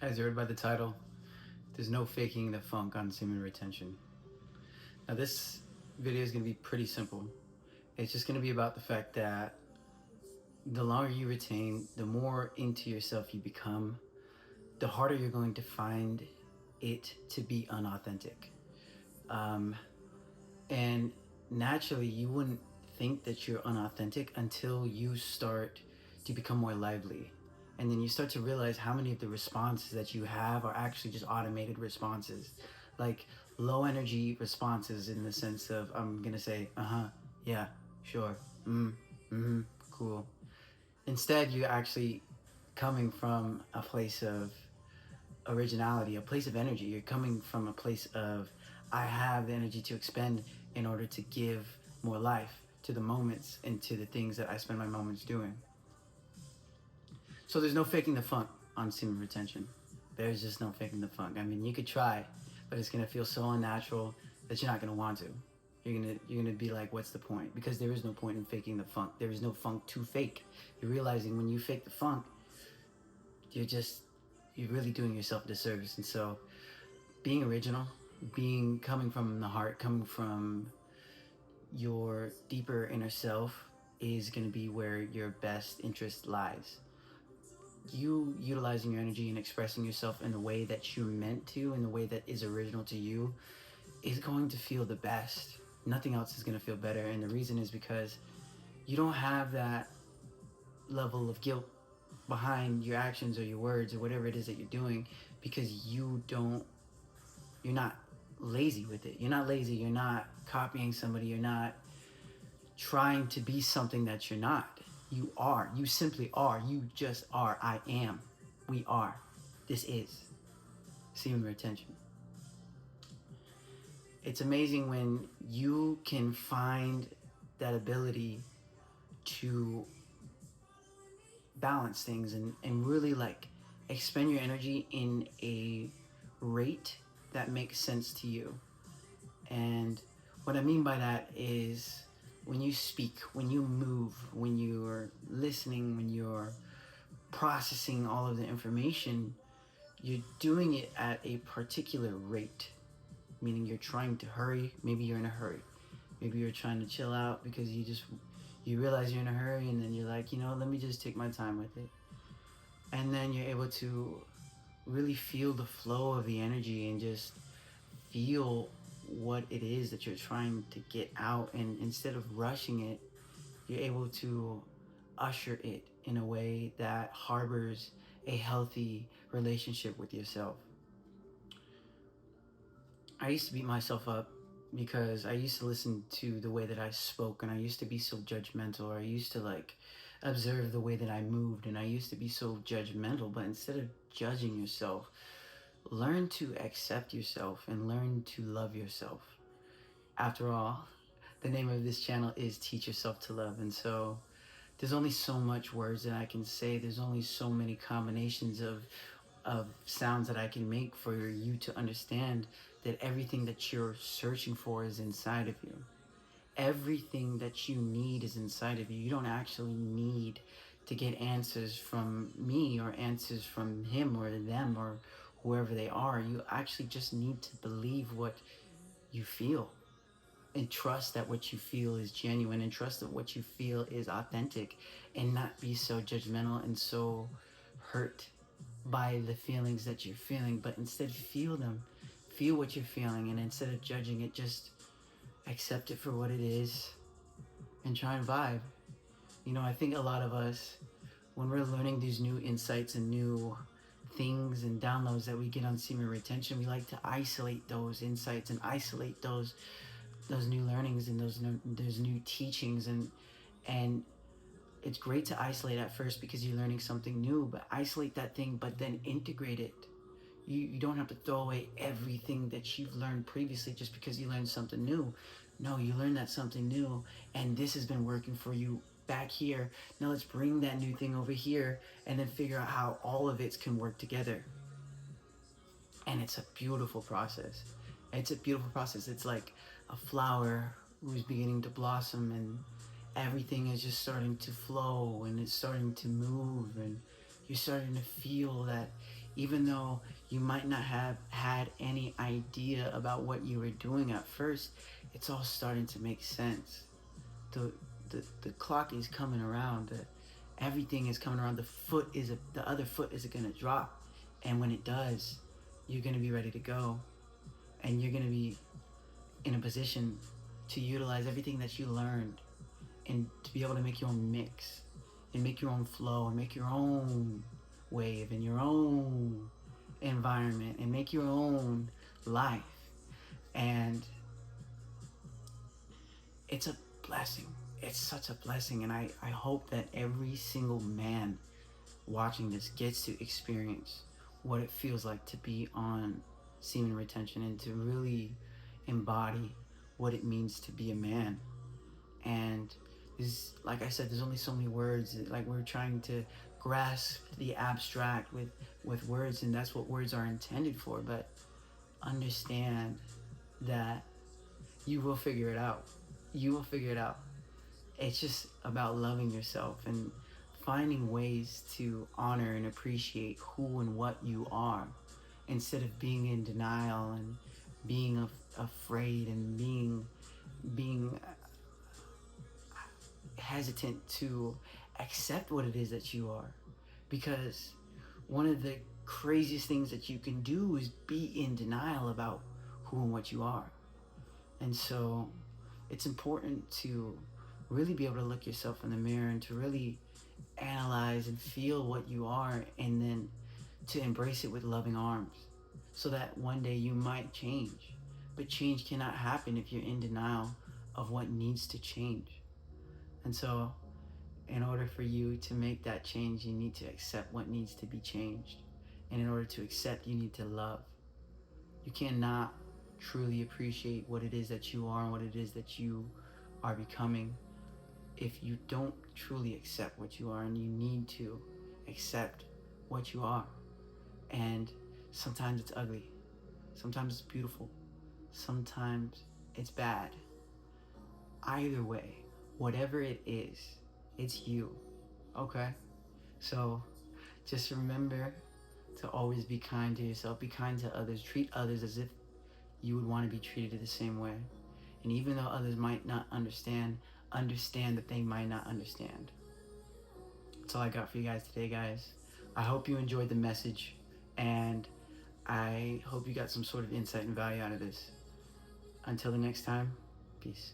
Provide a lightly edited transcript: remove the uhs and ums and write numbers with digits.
As you heard by the title, there's no faking the funk on semen retention. Now, this video is going to be pretty simple. It's just going to be about the fact that the longer you retain, the more into yourself you become, the harder you're going to find it to be unauthentic. And naturally, you wouldn't think that you're unauthentic until you start to become more lively. And then you start to realize how many of the responses that you have are actually just automated responses. Like low energy responses in the sense of, I'm going to say, yeah, sure, cool. Instead, you're actually coming from a place of originality, a place of energy. You're coming from a place of, I have the energy to expend in order to give more life to the moments and to the things that I spend my moments doing. So there's no faking the funk on semen retention. There's just no faking the funk. I mean, you could try, but it's gonna feel so unnatural that you're not gonna want to. You're gonna be like, what's the point? Because there is no point in faking the funk. There is no funk to fake. You're realizing when you fake the funk, you're really doing yourself a disservice. And so being original, coming from the heart, coming from your deeper inner self is going to be where your best interest lies. You utilizing your energy and expressing yourself in the way that you're meant to, in the way that is original to you, is going to feel the best. Nothing else is going to feel better. And the reason is because you don't have that level of guilt behind your actions or your words or whatever it is that you're doing, because you're not lazy with it. You're not lazy. You're not copying somebody. You're not trying to be something that you're not. You are. You simply are. You just are. I am. We are. This is semen retention. It's amazing when you can find that ability to balance things and really like expend your energy in a rate that makes sense to you. And what I mean by that is when you speak, when you move, when you're listening, when you're processing all of the information, you're doing it at a particular rate, meaning you're trying to hurry. Maybe you're in a hurry. Maybe you're trying to chill out because you realize you're in a hurry, and then you're like, let me just take my time with it. And then you're able to really feel the flow of the energy and just feel what it is that you're trying to get out. And instead of rushing it, you're able to usher it in a way that harbors a healthy relationship with yourself. I used to beat myself up because I used to listen to the way that I spoke, and I used to be so judgmental, or I used to like observe the way that I moved, and I used to be so judgmental. But instead of judging yourself, learn to accept yourself and learn to love yourself. After all, the name of this channel is Teach Yourself to Love. And so there's only so much words that I can say. There's only so many combinations of sounds that I can make for you to understand that everything that you're searching for is inside of you. Everything that you need is inside of you. You don't actually need to get answers from me or answers from him or them or whoever they are. You actually just need to believe what you feel and trust that what you feel is genuine, and trust that what you feel is authentic, and not be so judgmental and so hurt by the feelings that you're feeling, but instead feel them. Feel what you're feeling, and instead of judging it, just accept it for what it is and try and vibe. I think a lot of us, when we're learning these new insights and new things and downloads that we get on semen retention, we like to isolate those insights and isolate those new learnings and those new teachings, and it's great to isolate at first because you're learning something new, but isolate that thing, but then integrate it. You don't have to throw away everything that you've learned previously just because you learned something new. No, you learned that something new, and this has been working for you back here. Now let's bring that new thing over here and then figure out how all of it can work together. And it's a beautiful process. It's a beautiful process. It's like a flower who's beginning to blossom, and everything is just starting to flow, and it's starting to move, and you're starting to feel that even though you might not have had any idea about what you were doing at first, it's all starting to make sense. The clock is coming around. Everything is coming around. The other foot is gonna drop, and when it does, you're gonna be ready to go, and you're gonna be in a position to utilize everything that you learned, and to be able to make your own mix, and make your own flow, and make your own wave, and your own environment, and make your own life. And it's a blessing. It's such a blessing. And I hope that every single man watching this gets to experience what it feels like to be on semen retention, and to really embody what it means to be a man. And this, like I said, there's only so many words. Like, we're trying to grasp the abstract with words, and that's what words are intended for. But understand that you will figure it out. You will figure it out. It's just about loving yourself and finding ways to honor and appreciate who and what you are, instead of being in denial and being afraid, and being hesitant to accept what it is that you are. Because one of the craziest things that you can do is be in denial about who and what you are. And so it's important to really be able to look yourself in the mirror, and to really analyze and feel what you are, and then to embrace it with loving arms, so that one day you might change. But change cannot happen if you're in denial of what needs to change. And so, in order for you to make that change, you need to accept what needs to be changed. And in order to accept, you need to love. You cannot truly appreciate what it is that you are and what it is that you are becoming if you don't truly accept what you are. And you need to accept what you are. And sometimes it's ugly, sometimes it's beautiful, sometimes it's bad. Either way, whatever it is, it's you. Okay? So just remember to always be kind to yourself, be kind to others, treat others as if you would want to be treated the same way. And even though others might not understand, understand that they might not understand. That's all I got for you guys today, guys. I hope you enjoyed the message, and I hope you got some sort of insight and value out of this. Until the next time, peace.